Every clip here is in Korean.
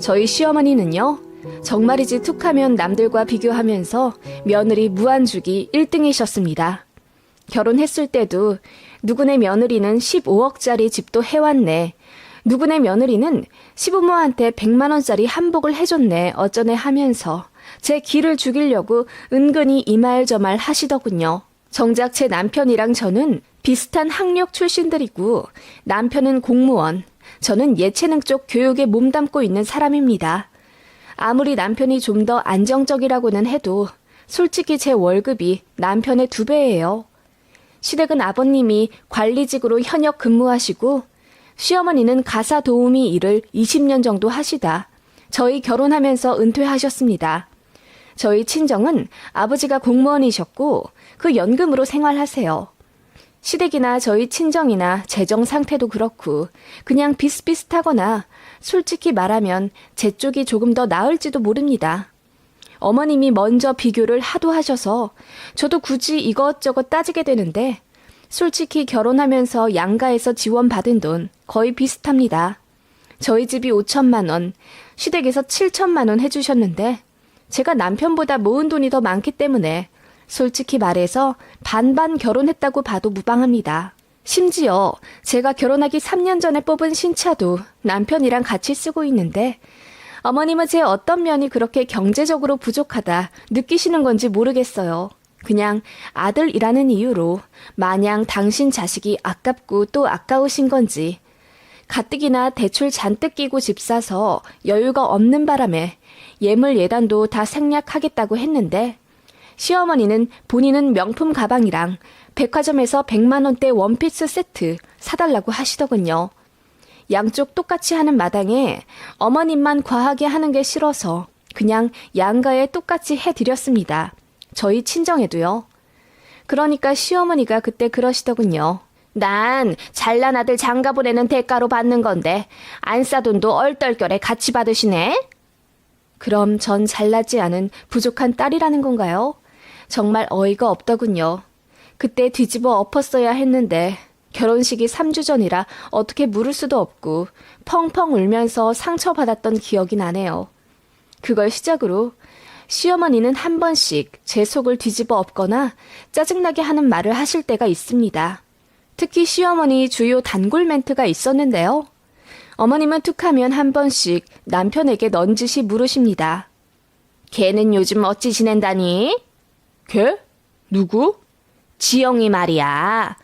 저희 시어머니는요, 정말이지 툭하면 남들과 비교하면서 며느리 무한주기 1등이셨습니다. 결혼했을 때도 누구네 며느리는 15억짜리 집도 해왔네. 누구네 며느리는 시부모한테 100만 원짜리 한복을 해줬네. 어쩌네 하면서 제 기를 죽이려고 은근히 이말저말 하시더군요. 정작 제 남편이랑 저는 비슷한 학력 출신들이고 남편은 공무원, 저는 예체능 쪽 교육에 몸담고 있는 사람입니다. 아무리 남편이 좀 더 안정적이라고는 해도 솔직히 제 월급이 남편의 2배예요. 시댁은 아버님이 관리직으로 현역 근무하시고 시어머니는 가사 도우미 일을 20년 정도 하시다 저희 결혼하면서 은퇴하셨습니다. 저희 친정은 아버지가 공무원이셨고 그 연금으로 생활하세요. 시댁이나 저희 친정이나 재정 상태도 그렇고 그냥 비슷비슷하거나 솔직히 말하면 제 쪽이 조금 더 나을지도 모릅니다. 어머님이 먼저 비교를 하도 하셔서 저도 굳이 이것저것 따지게 되는데 솔직히 결혼하면서 양가에서 지원받은 돈 거의 비슷합니다. 저희 집이 5천만 원, 시댁에서 7천만 원 해주셨는데 제가 남편보다 모은 돈이 더 많기 때문에 솔직히 말해서 반반 결혼했다고 봐도 무방합니다. 심지어 제가 결혼하기 3년 전에 뽑은 신차도 남편이랑 같이 쓰고 있는데 어머님은 제 어떤 면이 그렇게 경제적으로 부족하다 느끼시는 건지 모르겠어요. 그냥 아들이라는 이유로 마냥 당신 자식이 아깝고 또 아까우신 건지 가뜩이나 대출 잔뜩 끼고 집 사서 여유가 없는 바람에 예물 예단도 다 생략하겠다고 했는데 시어머니는 본인은 명품 가방이랑 백화점에서 100만 원대 원피스 세트 사달라고 하시더군요. 양쪽 똑같이 하는 마당에 어머님만 과하게 하는 게 싫어서 그냥 양가에 똑같이 해드렸습니다. 저희 친정에도요. 그러니까 시어머니가 그때 그러시더군요. 난 잘난 아들 장가 보내는 대가로 받는 건데 안 싸돈도 얼떨결에 같이 받으시네? 그럼 전 잘나지 않은 부족한 딸이라는 건가요? 정말 어이가 없더군요. 그때 뒤집어 엎었어야 했는데 결혼식이 3주 전이라 어떻게 물을 수도 없고 펑펑 울면서 상처받았던 기억이 나네요. 그걸 시작으로 시어머니는 한 번씩 제 속을 뒤집어 엎거나 짜증나게 하는 말을 하실 때가 있습니다. 특히 시어머니 주요 단골 멘트가 있었는데요. 어머님은 툭하면 한 번씩 남편에게 넌지시 물으십니다. 걔는 요즘 어찌 지낸다니? 걔? 누구? 지영이 말이야.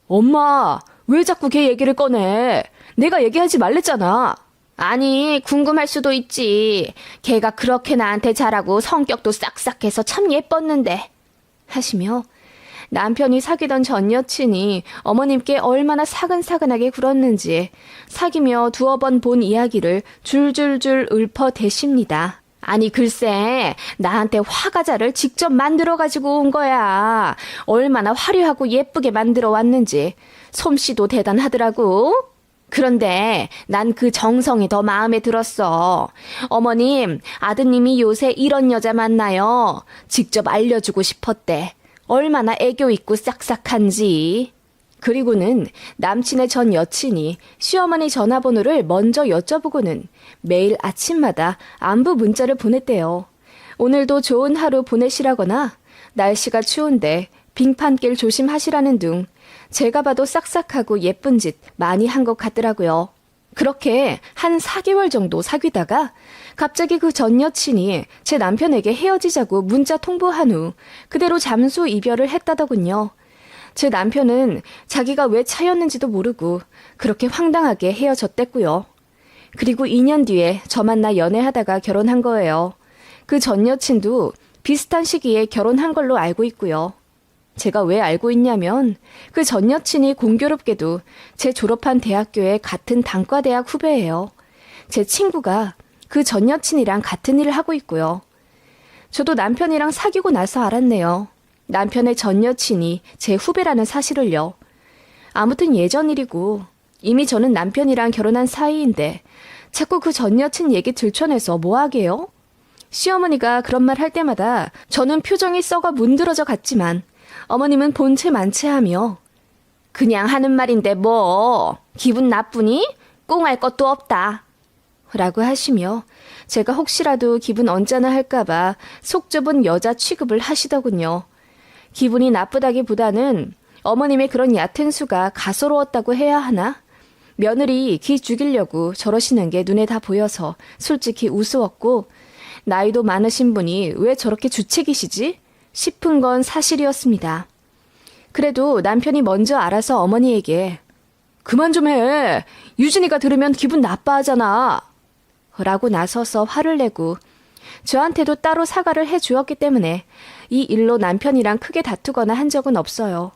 엄마, 왜 자꾸 걔 얘기를 꺼내? 내가 얘기하지 말랬잖아. 아니, 궁금할 수도 있지. 걔가 그렇게 나한테 잘하고 성격도 싹싹해서 참 예뻤는데. 하시며 남편이 사귀던 전 여친이 어머님께 얼마나 사근사근하게 굴었는지 사귀며 2번 본 이야기를 줄줄줄 읊어대십니다. 아니 글쎄 나한테 화과자를 직접 만들어가지고 온 거야. 얼마나 화려하고 예쁘게 만들어 왔는지 솜씨도 대단하더라고. 그런데 난 그 정성이 더 마음에 들었어. 어머님, 아드님이 요새 이런 여자 만나요. 직접 알려주고 싶었대. 얼마나 애교 있고 싹싹한지. 그리고는 남친의 전 여친이 시어머니 전화번호를 먼저 여쭤보고는 매일 아침마다 안부 문자를 보냈대요. 오늘도 좋은 하루 보내시라거나 날씨가 추운데 빙판길 조심하시라는 등 제가 봐도 싹싹하고 예쁜 짓 많이 한 것 같더라고요. 그렇게 한 4개월 정도 사귀다가 갑자기 그 전 여친이 제 남편에게 헤어지자고 문자 통보한 후 그대로 잠수 이별을 했다더군요. 제 남편은 자기가 왜 차였는지도 모르고 그렇게 황당하게 헤어졌댔고요. 그리고 2년 뒤에 저 만나 연애하다가 결혼한 거예요. 그 전 여친도 비슷한 시기에 결혼한 걸로 알고 있고요. 제가 왜 알고 있냐면 그 전 여친이 공교롭게도 제 졸업한 대학교의 같은 단과대학 후배예요. 제 친구가 그 전 여친이랑 같은 일을 하고 있고요. 저도 남편이랑 사귀고 나서 알았네요. 남편의 전 여친이 제 후배라는 사실을요. 아무튼 예전 일이고 이미 저는 남편이랑 결혼한 사이인데 자꾸 그 전 여친 얘기 들춰내서 뭐하게요? 시어머니가 그런 말 할 때마다 저는 표정이 썩어 문드러져 갔지만 어머님은 본체 만체하며 그냥 하는 말인데 뭐 기분 나쁘니? 꽁할 것도 없다. 라고 하시며 제가 혹시라도 기분 언짢아 할까봐 속 좁은 여자 취급을 하시더군요. 기분이 나쁘다기보다는 어머님의 그런 얕은 수가 가소로웠다고 해야 하나? 며느리 기 죽이려고 저러시는 게 눈에 다 보여서 솔직히 우스웠고 나이도 많으신 분이 왜 저렇게 주책이시지? 싶은 건 사실이었습니다. 그래도 남편이 먼저 알아서 어머니에게 그만 좀 해. 유진이가 들으면 기분 나빠하잖아. 라고 나서서 화를 내고 저한테도 따로 사과를 해주었기 때문에 이 일로 남편이랑 크게 다투거나 한 적은 없어요.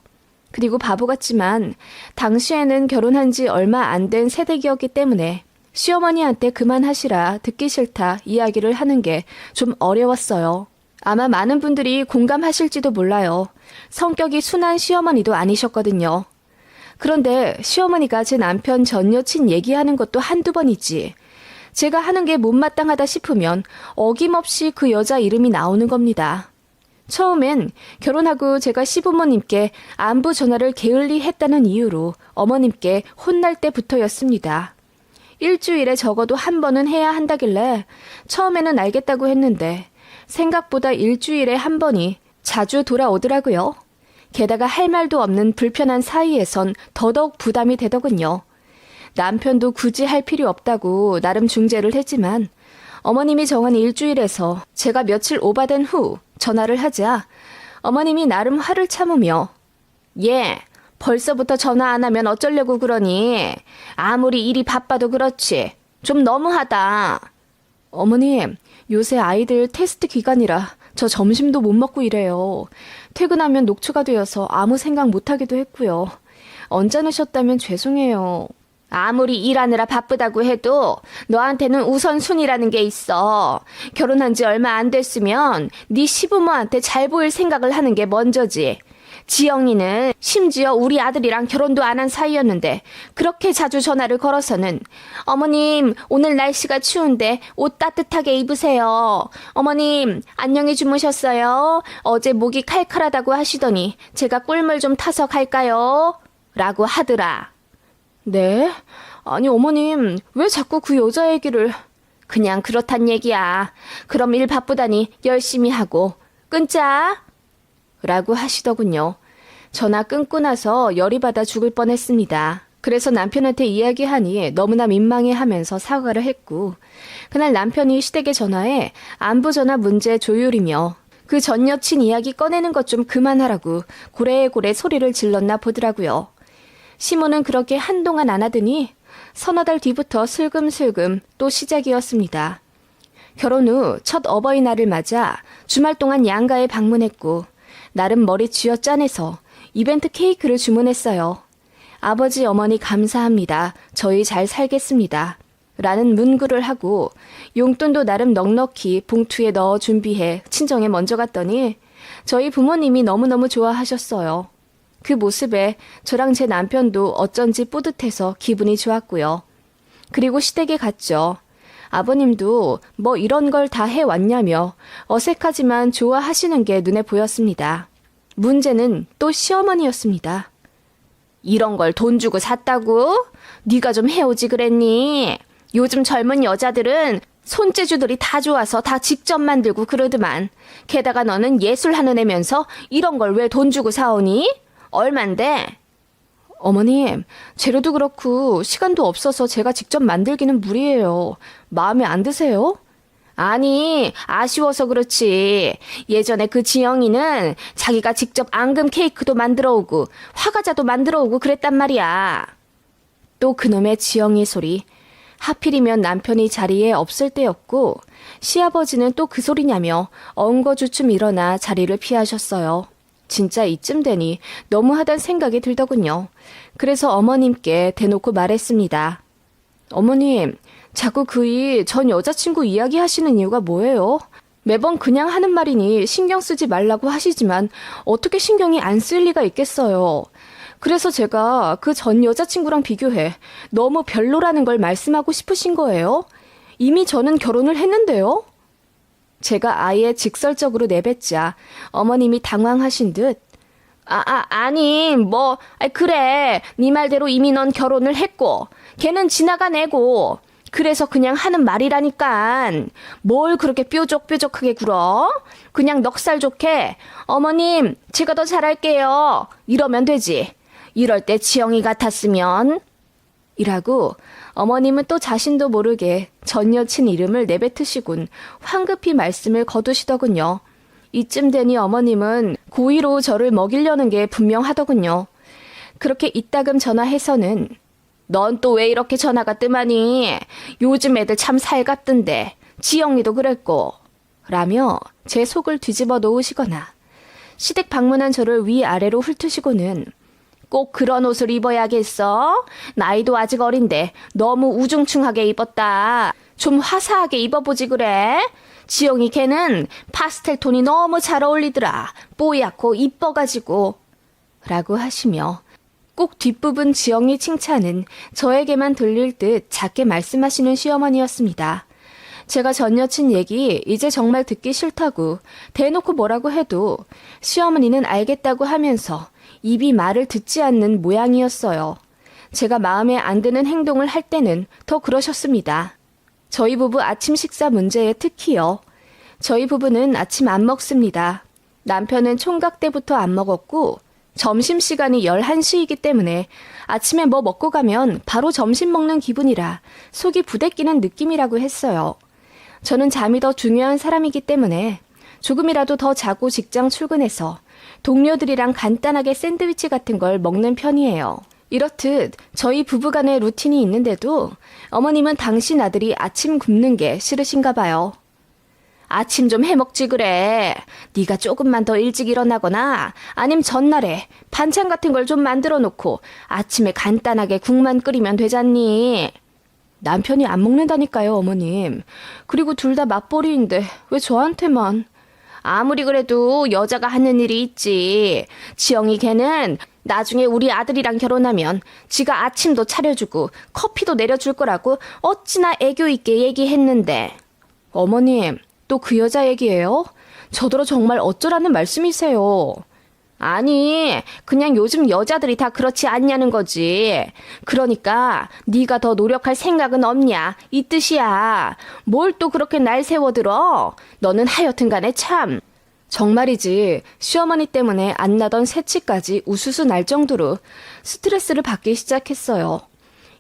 그리고 바보 같지만 당시에는 결혼한 지 얼마 안 된 새댁이었기 때문에 시어머니한테 그만하시라 듣기 싫다 이야기를 하는 게 좀 어려웠어요. 아마 많은 분들이 공감하실지도 몰라요. 성격이 순한 시어머니도 아니셨거든요. 그런데 시어머니가 제 남편 전 여친 얘기하는 것도 한두 번이지. 제가 하는 게 못마땅하다 싶으면 어김없이 그 여자 이름이 나오는 겁니다. 처음엔 결혼하고 제가 시부모님께 안부 전화를 게을리 했다는 이유로 어머님께 혼날 때부터였습니다. 일주일에 적어도 한 번은 해야 한다길래 처음에는 알겠다고 했는데 생각보다 일주일에 한 번이 자주 돌아오더라고요. 게다가 할 말도 없는 불편한 사이에선 더더욱 부담이 되더군요. 남편도 굳이 할 필요 없다고 나름 중재를 했지만 어머님이 정한 일주일에서 제가 며칠 오바된 후 전화를 하자 어머님이 나름 화를 참으며 벌써부터 전화 안 하면 어쩌려고 그러니? 아무리 일이 바빠도 그렇지. 좀 너무하다. 어머님, 요새 아이들 테스트 기간이라 저 점심도 못 먹고 이래요. 퇴근하면 녹초가 되어서 아무 생각 못하기도 했고요. 언짢으셨다면 죄송해요. 아무리 일하느라 바쁘다고 해도 너한테는 우선순위라는 게 있어. 결혼한 지 얼마 안 됐으면 네 시부모한테 잘 보일 생각을 하는 게 먼저지. 지영이는 심지어 우리 아들이랑 결혼도 안 한 사이였는데 그렇게 자주 전화를 걸어서는 어머님 오늘 날씨가 추운데 옷 따뜻하게 입으세요. 어머님 안녕히 주무셨어요? 어제 목이 칼칼하다고 하시더니 제가 꿀물 좀 타서 갈까요? 라고 하더라. 네? 아니 어머님 왜 자꾸 그 여자 얘기를... 그냥 그렇단 얘기야. 그럼 일 바쁘다니 열심히 하고 끊자. 라고 하시더군요. 전화 끊고 나서 열이 받아 죽을 뻔했습니다. 그래서 남편한테 이야기하니 너무나 민망해하면서 사과를 했고 그날 남편이 시댁에 전화해 안부전화 문제 조율이며 그 전 여친 이야기 꺼내는 것 좀 그만하라고 고래고래 소리를 질렀나 보더라고요. 시모는 그렇게 한동안 안 하더니 서너 달 뒤부터 슬금슬금 또 시작이었습니다. 결혼 후 첫 어버이날을 맞아 주말 동안 양가에 방문했고 나름 머리 쥐어 짜내서 이벤트 케이크를 주문했어요. 아버지 어머니 감사합니다. 저희 잘 살겠습니다. 라는 문구를 하고 용돈도 나름 넉넉히 봉투에 넣어 준비해 친정에 먼저 갔더니 저희 부모님이 너무너무 좋아하셨어요. 그 모습에 저랑 제 남편도 어쩐지 뿌듯해서 기분이 좋았고요. 그리고 시댁에 갔죠. 아버님도 뭐 이런 걸 다 해왔냐며 어색하지만 좋아하시는 게 눈에 보였습니다. 문제는 또 시어머니였습니다. 이런 걸 돈 주고 샀다고? 네가 좀 해오지 그랬니? 요즘 젊은 여자들은 손재주들이 다 좋아서 다 직접 만들고 그러더만. 게다가 너는 예술하는 애면서 이런 걸 왜 돈 주고 사오니? 얼만데? 어머님, 재료도 그렇고 시간도 없어서 제가 직접 만들기는 무리예요. 마음에 안 드세요? 아니, 아쉬워서 그렇지. 예전에 그 지영이는 자기가 직접 앙금 케이크도 만들어 오고 화과자도 만들어 오고 그랬단 말이야. 또 그놈의 지영이 소리. 하필이면 남편이 자리에 없을 때였고 시아버지는 또 그 소리냐며 엉거주춤 일어나 자리를 피하셨어요. 진짜 이쯤 되니 너무하단 생각이 들더군요. 그래서 어머님께 대놓고 말했습니다. 어머님, 자꾸 그 일 전 여자친구 이야기하시는 이유가 뭐예요? 매번 그냥 하는 말이니 신경 쓰지 말라고 하시지만 어떻게 신경이 안 쓸 리가 있겠어요. 그래서 제가 그 전 여자친구랑 비교해 너무 별로라는 걸 말씀하고 싶으신 거예요? 이미 저는 결혼을 했는데요. 제가 아예 직설적으로 내뱉자 어머님이 당황하신 듯 아니 그래 네 말대로 이미 넌 결혼을 했고 걔는 지나간 애고 그래서 그냥 하는 말이라니깐. 뭘 그렇게 뾰족뾰족하게 굴어? 그냥 넉살 좋게 어머님 제가 더 잘할게요 이러면 되지. 이럴 때 지영이 같았으면 이라고 어머님은 또 자신도 모르게 전 여친 이름을 내뱉으시곤 황급히 말씀을 거두시더군요. 이쯤 되니 어머님은 고의로 저를 먹이려는 게 분명하더군요. 그렇게 이따금 전화해서는 넌 또 왜 이렇게 전화가 뜸하니? 요즘 애들 참 살갑던데. 지영이도 그랬고. 라며 제 속을 뒤집어 놓으시거나 시댁 방문한 저를 위아래로 훑으시고는 꼭 그런 옷을 입어야겠어? 나이도 아직 어린데 너무 우중충하게 입었다. 좀 화사하게 입어보지 그래? 지영이 걔는 파스텔 톤이 너무 잘 어울리더라. 뽀얗고 이뻐가지고. 라고 하시며 꼭 뒷부분 지영이 칭찬은 저에게만 들릴 듯 작게 말씀하시는 시어머니였습니다. 제가 전 여친 얘기 이제 정말 듣기 싫다고 대놓고 뭐라고 해도 시어머니는 알겠다고 하면서 입이 말을 듣지 않는 모양이었어요. 제가 마음에 안 드는 행동을 할 때는 더 그러셨습니다. 저희 부부 아침 식사 문제에 특히요. 저희 부부는 아침 안 먹습니다. 남편은 총각 때부터 안 먹었고 점심시간이 11시이기 때문에 아침에 뭐 먹고 가면 바로 점심 먹는 기분이라 속이 부대끼는 느낌이라고 했어요. 저는 잠이 더 중요한 사람이기 때문에 조금이라도 더 자고 직장 출근해서 동료들이랑 간단하게 샌드위치 같은 걸 먹는 편이에요. 이렇듯 저희 부부간의 루틴이 있는데도 어머님은 당신 아들이 아침 굶는 게 싫으신가 봐요. 아침 좀 해먹지 그래. 네가 조금만 더 일찍 일어나거나 아님 전날에 반찬 같은 걸 좀 만들어 놓고 아침에 간단하게 국만 끓이면 되잖니. 남편이 안 먹는다니까요, 어머님. 그리고 둘 다 맞벌이인데 왜 저한테만. 아무리 그래도 여자가 하는 일이 있지. 지영이 걔는 나중에 우리 아들이랑 결혼하면 지가 아침도 차려주고 커피도 내려줄 거라고 어찌나 애교 있게 얘기했는데. 어머님, 또 그 여자 얘기예요? 저더러 정말 어쩌라는 말씀이세요? 아니, 그냥 요즘 여자들이 다 그렇지 않냐는 거지. 그러니까 네가 더 노력할 생각은 없냐 이 뜻이야. 뭘 또 그렇게 날 세워들어? 너는 하여튼 간에 참. 정말이지 시어머니 때문에 안 나던 새치까지 우수수 날 정도로 스트레스를 받기 시작했어요.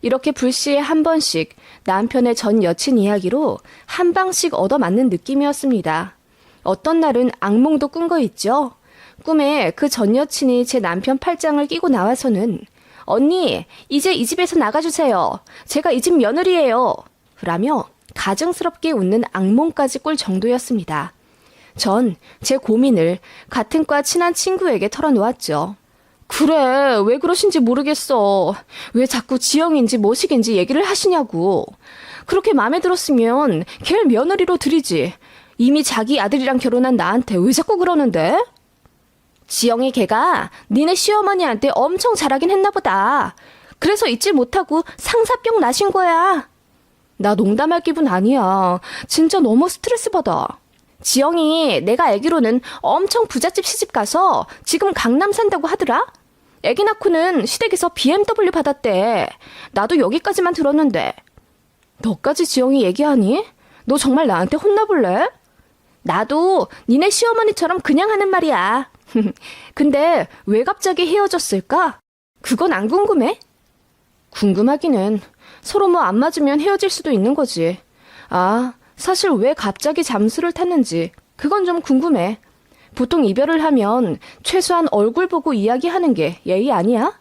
이렇게 불시에 한 번씩 남편의 전 여친 이야기로 한 방씩 얻어맞는 느낌이었습니다. 어떤 날은 악몽도 꾼 거 있죠? 꿈에 그 전 여친이 제 남편 팔짱을 끼고 나와서는 언니, 이제 이 집에서 나가주세요. 제가 이 집 며느리예요. 라며 가증스럽게 웃는 악몽까지 꿀 정도였습니다. 전 제 고민을 같은 과 친한 친구에게 털어놓았죠. 그래, 왜 그러신지 모르겠어. 왜 자꾸 지영인지 뭐식인지 얘기를 하시냐고. 그렇게 마음에 들었으면 걔를 며느리로 들이지. 이미 자기 아들이랑 결혼한 나한테 왜 자꾸 그러는데? 지영이 걔가 니네 시어머니한테 엄청 잘하긴 했나 보다. 그래서 잊지 못하고 상사병 나신 거야. 나 농담할 기분 아니야. 진짜 너무 스트레스 받아. 지영이 내가 알기로는 엄청 부잣집 시집 가서 지금 강남 산다고 하더라? 애기 낳고는 시댁에서 BMW 받았대. 나도 여기까지만 들었는데. 너까지 지영이 얘기하니? 너 정말 나한테 혼나볼래? 나도 니네 시어머니처럼 그냥 하는 말이야. 근데 왜 갑자기 헤어졌을까? 그건 안 궁금해? 궁금하기는. 서로 뭐 안 맞으면 헤어질 수도 있는 거지. 아, 사실 왜 갑자기 잠수를 탔는지 그건 좀 궁금해. 보통 이별을 하면 최소한 얼굴 보고 이야기하는 게 예의 아니야?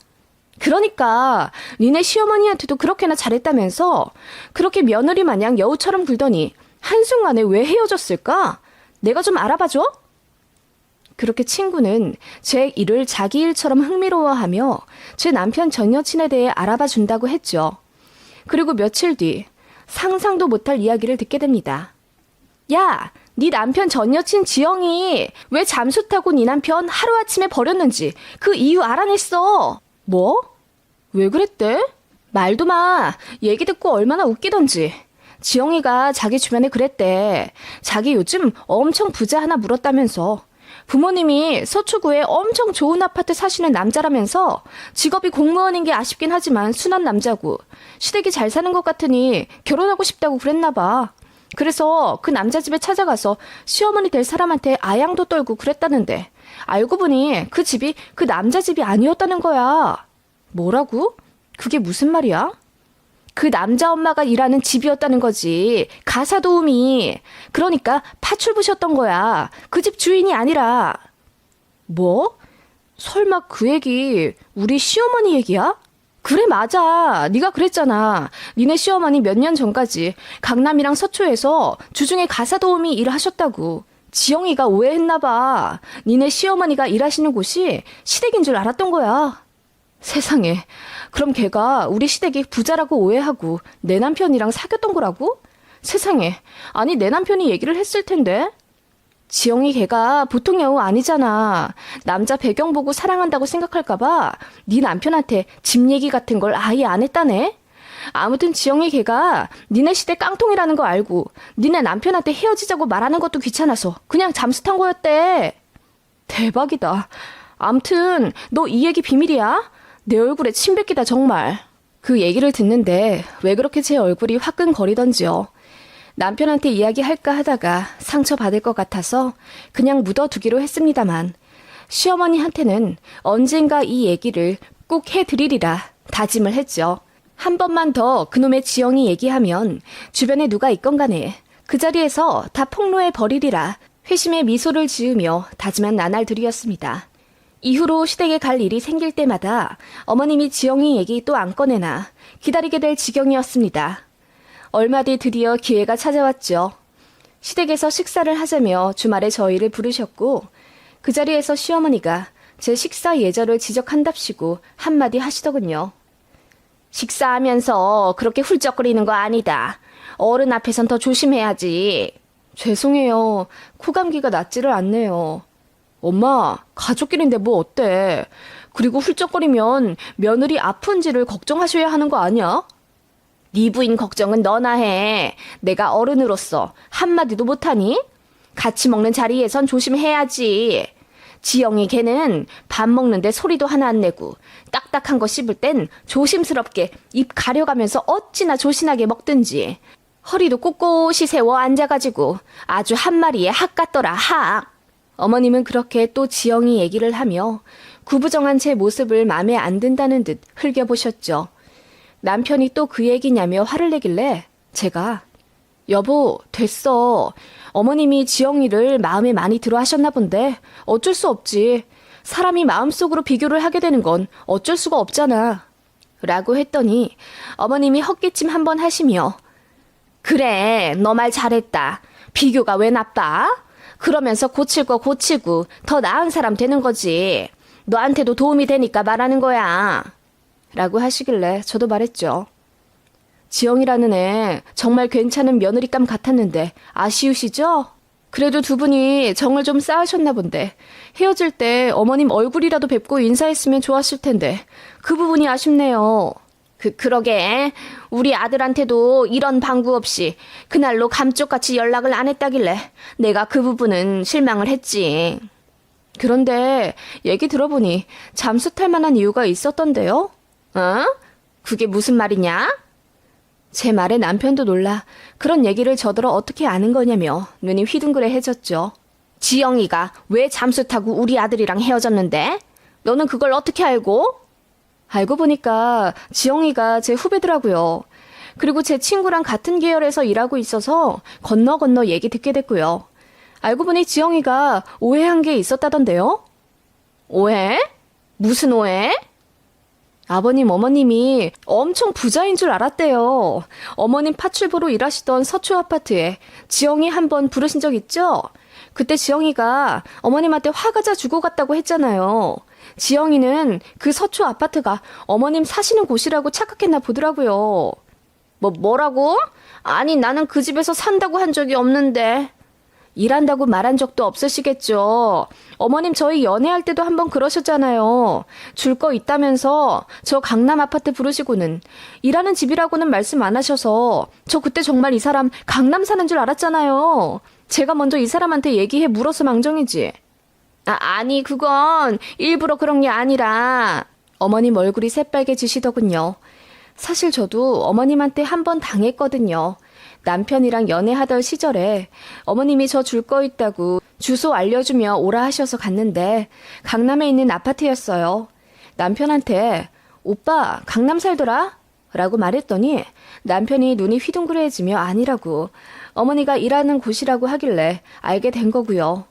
그러니까 니네 시어머니한테도 그렇게나 잘했다면서 그렇게 며느리 마냥 여우처럼 굴더니 한순간에 왜 헤어졌을까? 내가 좀 알아봐줘? 그렇게 친구는 제 일을 자기 일처럼 흥미로워하며 제 남편 전 여친에 대해 알아봐 준다고 했죠. 그리고 며칠 뒤 상상도 못할 이야기를 듣게 됩니다. 야, 네 남편 전 여친 지영이 왜 잠수 타고 네 남편 하루아침에 버렸는지 그 이유 알아냈어. 뭐? 왜 그랬대? 말도 마. 얘기 듣고 얼마나 웃기던지. 지영이가 자기 주변에 그랬대. 자기 요즘 엄청 부자 하나 물었다면서. 부모님이 서초구에 엄청 좋은 아파트 사시는 남자라면서 직업이 공무원인 게 아쉽긴 하지만 순한 남자고 시댁이 잘 사는 것 같으니 결혼하고 싶다고 그랬나 봐. 그래서 그 남자 집에 찾아가서 시어머니 될 사람한테 아양도 떨고 그랬다는데 알고 보니 그 집이 그 남자 집이 아니었다는 거야. 뭐라고? 그게 무슨 말이야? 그 남자 엄마가 일하는 집이었다는 거지. 가사 도우미. 그러니까 파출부셨던 거야. 그 집 주인이 아니라. 뭐? 설마 그 얘기 우리 시어머니 얘기야? 그래 맞아. 네가 그랬잖아. 니네 시어머니 몇 년 전까지 강남이랑 서초에서 주중에 가사 도우미 일을 하셨다고. 지영이가 오해했나 봐. 니네 시어머니가 일하시는 곳이 시댁인 줄 알았던 거야. 세상에. 그럼 걔가 우리 시댁이 부자라고 오해하고 내 남편이랑 사귀었던 거라고? 세상에. 아니 내 남편이 얘기를 했을 텐데. 지영이 걔가 보통 여우 아니잖아. 남자 배경 보고 사랑한다고 생각할까 봐 네 남편한테 집 얘기 같은 걸 아예 안 했다네. 아무튼 지영이 걔가 니네 시댁 깡통이라는 거 알고 니네 남편한테 헤어지자고 말하는 것도 귀찮아서 그냥 잠수 탄 거였대. 대박이다. 아무튼 너 이 얘기 비밀이야? 내 얼굴에 침 뱉기다 정말. 그 얘기를 듣는데 왜 그렇게 제 얼굴이 화끈거리던지요. 남편한테 이야기할까 하다가 상처받을 것 같아서 그냥 묻어두기로 했습니다만 시어머니한테는 언젠가 이 얘기를 꼭 해드리리라 다짐을 했죠. 한 번만 더 그놈의 지영이 얘기하면 주변에 누가 있건 간에 그 자리에서 다 폭로해 버리리라 회심의 미소를 지으며 다짐한 나날들이었습니다. 이후로 시댁에 갈 일이 생길 때마다 어머님이 지영이 얘기 또 안 꺼내나 기다리게 될 지경이었습니다. 얼마 뒤 드디어 기회가 찾아왔죠. 시댁에서 식사를 하자며 주말에 저희를 부르셨고 그 자리에서 시어머니가 제 식사 예절을 지적한답시고 한마디 하시더군요. 식사하면서 그렇게 훌쩍거리는 거 아니다. 어른 앞에선 더 조심해야지. 죄송해요. 코감기가 낫지를 않네요. 엄마, 가족끼리인데 뭐 어때? 그리고 훌쩍거리면 며느리 아픈지를 걱정하셔야 하는 거 아니야? 네 부인 걱정은 너나 해. 내가 어른으로서 한마디도 못하니? 같이 먹는 자리에선 조심해야지. 지영이 걔는 밥 먹는데 소리도 하나 안 내고 딱딱한 거 씹을 땐 조심스럽게 입 가려가면서 어찌나 조신하게 먹든지 허리도 꼿꼿이 세워 앉아가지고 아주 한 마리에 학 같더라 학. 어머님은 그렇게 또 지영이 얘기를 하며 구부정한 제 모습을 맘에 안 든다는 듯 흘겨보셨죠. 남편이 또 그 얘기냐며 화를 내길래 제가 여보 됐어. 어머님이 지영이를 마음에 많이 들어 하셨나 본데 어쩔 수 없지. 사람이 마음속으로 비교를 하게 되는 건 어쩔 수가 없잖아. 라고 했더니 어머님이 헛기침 한번 하시며 그래 너 말 잘했다. 비교가 왜 나빠? 그러면서 고칠 거 고치고 더 나은 사람 되는 거지. 너한테도 도움이 되니까 말하는 거야. 라고 하시길래 저도 말했죠. 지영이라는 애 정말 괜찮은 며느리감 같았는데 아쉬우시죠? 그래도 두 분이 정을 좀 쌓으셨나 본데 헤어질 때 어머님 얼굴이라도 뵙고 인사했으면 좋았을 텐데 그 부분이 아쉽네요. 그러게 우리 아들한테도 이런 방구 없이 그날로 감쪽같이 연락을 안 했다길래 내가 그 부분은 실망을 했지. 그런데 얘기 들어보니 잠수 탈 만한 이유가 있었던데요? 어? 그게 무슨 말이냐? 제 말에 남편도 놀라 그런 얘기를 저더러 어떻게 아는 거냐며 눈이 휘둥그레해졌죠. 지영이가 왜 잠수 타고 우리 아들이랑 헤어졌는데? 너는 그걸 어떻게 알고? 알고 보니까 지영이가 제 후배더라고요. 그리고 제 친구랑 같은 계열에서 일하고 있어서 건너 얘기 듣게 됐고요. 알고 보니 지영이가 오해한 게 있었다던데요? 오해? 무슨 오해? 아버님, 어머님이 엄청 부자인 줄 알았대요. 어머님 파출부로 일하시던 서초 아파트에 지영이 한번 부르신 적 있죠? 그때 지영이가 어머님한테 화과자 주고 갔다고 했잖아요. 지영이는 그 서초 아파트가 어머님 사시는 곳이라고 착각했나 보더라고요. 뭐라고? 아니 나는 그 집에서 산다고 한 적이 없는데. 일한다고 말한 적도 없으시겠죠. 어머님 저희 연애할 때도 한번 그러셨잖아요. 줄 거 있다면서 저 강남 아파트 부르시고는 일하는 집이라고는 말씀 안 하셔서 저 그때 정말 이 사람 강남 사는 줄 알았잖아요. 제가 먼저 이 사람한테 얘기해 물어서 망정이지. 아니, 그건 일부러 그런 게 아니라. 어머님 얼굴이 새빨개지시더군요. 사실 저도 어머님한테 한 번 당했거든요. 남편이랑 연애하던 시절에 어머님이 저 줄 거 있다고 주소 알려주며 오라 하셔서 갔는데 강남에 있는 아파트였어요. 남편한테 오빠 강남 살더라? 라고 말했더니 남편이 눈이 휘둥그레지며 아니라고 어머니가 일하는 곳이라고 하길래 알게 된 거고요.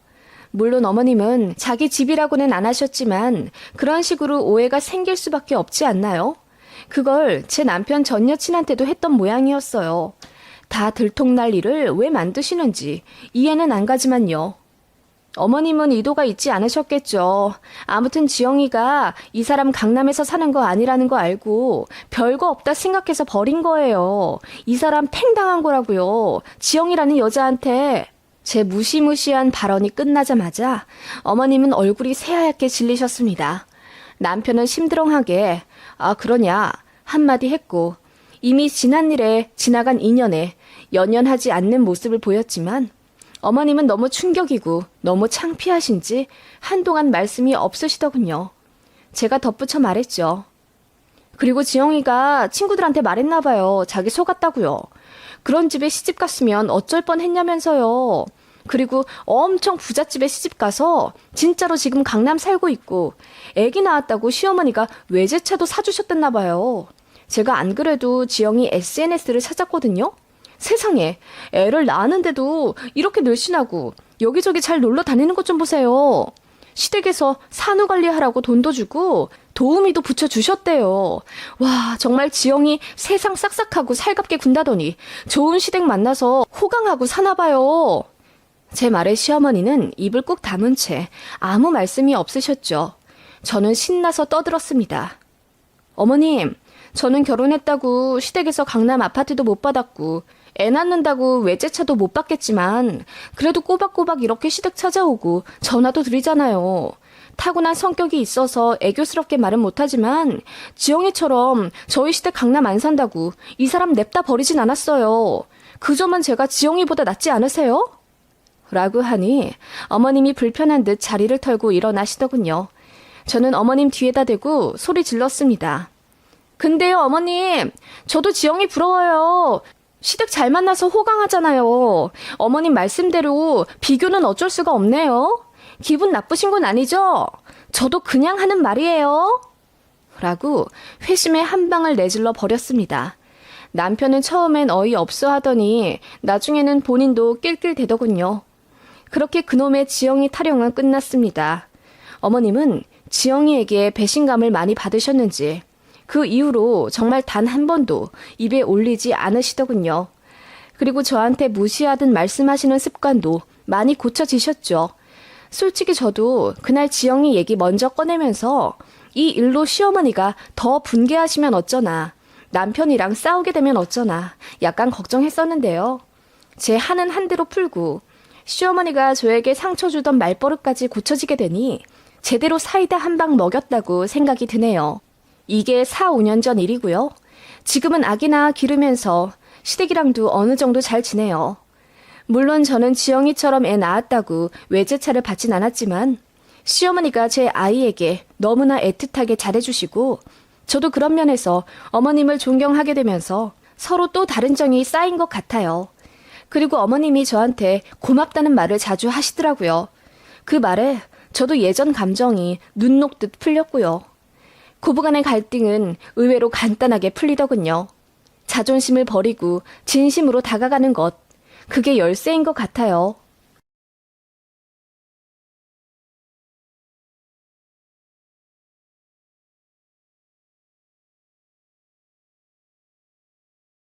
물론 어머님은 자기 집이라고는 안 하셨지만 그런 식으로 오해가 생길 수밖에 없지 않나요? 그걸 제 남편 전 여친한테도 했던 모양이었어요. 다 들통날 일을 왜 만드시는지 이해는 안 가지만요. 어머님은 의도가 있지 않으셨겠죠. 아무튼 지영이가 이 사람 강남에서 사는 거 아니라는 거 알고 별거 없다 생각해서 버린 거예요. 이 사람 팽당한 거라고요. 지영이라는 여자한테. 제 무시무시한 발언이 끝나자마자 어머님은 얼굴이 새하얗게 질리셨습니다. 남편은 심드렁하게 그러냐 한마디 했고 이미 지난 일에 지나간 인연에 연연하지 않는 모습을 보였지만 어머님은 너무 충격이고 너무 창피하신지 한동안 말씀이 없으시더군요. 제가 덧붙여 말했죠. 그리고 지영이가 친구들한테 말했나 봐요. 자기 속았다고요. 그런 집에 시집 갔으면 어쩔 뻔했냐면서요. 그리고 엄청 부잣집에 시집 가서 진짜로 지금 강남 살고 있고 애기 낳았다고 시어머니가 외제차도 사주셨댔나 봐요. 제가 안 그래도 지영이 SNS를 찾았거든요. 세상에 애를 낳았는데도 이렇게 늘씬하고 여기저기 잘 놀러 다니는 것 좀 보세요. 시댁에서 산후관리하라고 돈도 주고 도우미도 붙여주셨대요. 와 정말 지영이 세상 싹싹하고 살갑게 군다더니 좋은 시댁 만나서 호강하고 사나봐요. 제 말에 시어머니는 입을 꾹 다문 채 아무 말씀이 없으셨죠. 저는 신나서 떠들었습니다. 어머님, 저는 결혼했다고 시댁에서 강남 아파트도 못 받았고 애 낳는다고 외제차도 못 받겠지만 그래도 꼬박꼬박 이렇게 시댁 찾아오고 전화도 드리잖아요. 타고난 성격이 있어서 애교스럽게 말은 못하지만 지영이처럼 저희 시댁 강남 안 산다고 이 사람 냅다 버리진 않았어요. 그 점은 제가 지영이보다 낫지 않으세요? 라고 하니 어머님이 불편한 듯 자리를 털고 일어나시더군요. 저는 어머님 뒤에다 대고 소리 질렀습니다. 근데요 어머님, 저도 지영이 부러워요. 시댁 잘 만나서 호강하잖아요. 어머님 말씀대로 비교는 어쩔 수가 없네요. 기분 나쁘신 건 아니죠? 저도 그냥 하는 말이에요. 라고 회심의 한 방을 내질러 버렸습니다. 남편은 처음엔 어이없어 하더니 나중에는 본인도 낄낄대더군요. 그렇게 그놈의 지영이 타령은 끝났습니다. 어머님은 지영이에게 배신감을 많이 받으셨는지 그 이후로 정말 단 한 번도 입에 올리지 않으시더군요. 그리고 저한테 무시하듯 말씀하시는 습관도 많이 고쳐지셨죠. 솔직히 저도 그날 지영이 얘기 먼저 꺼내면서 이 일로 시어머니가 더 분개하시면 어쩌나, 남편이랑 싸우게 되면 어쩌나 약간 걱정했었는데요. 제 한은 한대로 풀고 시어머니가 저에게 상처 주던 말버릇까지 고쳐지게 되니 제대로 사이다 한 방 먹였다고 생각이 드네요. 이게 4, 5년 전 일이고요. 지금은 아기나 기르면서 시댁이랑도 어느 정도 잘 지내요. 물론 저는 지영이처럼 애 낳았다고 외제차를 받진 않았지만 시어머니가 제 아이에게 너무나 애틋하게 잘해주시고 저도 그런 면에서 어머님을 존경하게 되면서 서로 또 다른 정이 쌓인 것 같아요. 그리고 어머님이 저한테 고맙다는 말을 자주 하시더라고요. 그 말에 저도 예전 감정이 눈 녹듯 풀렸고요. 고부간의 갈등은 의외로 간단하게 풀리더군요. 자존심을 버리고 진심으로 다가가는 것, 그게 열쇠인 것 같아요.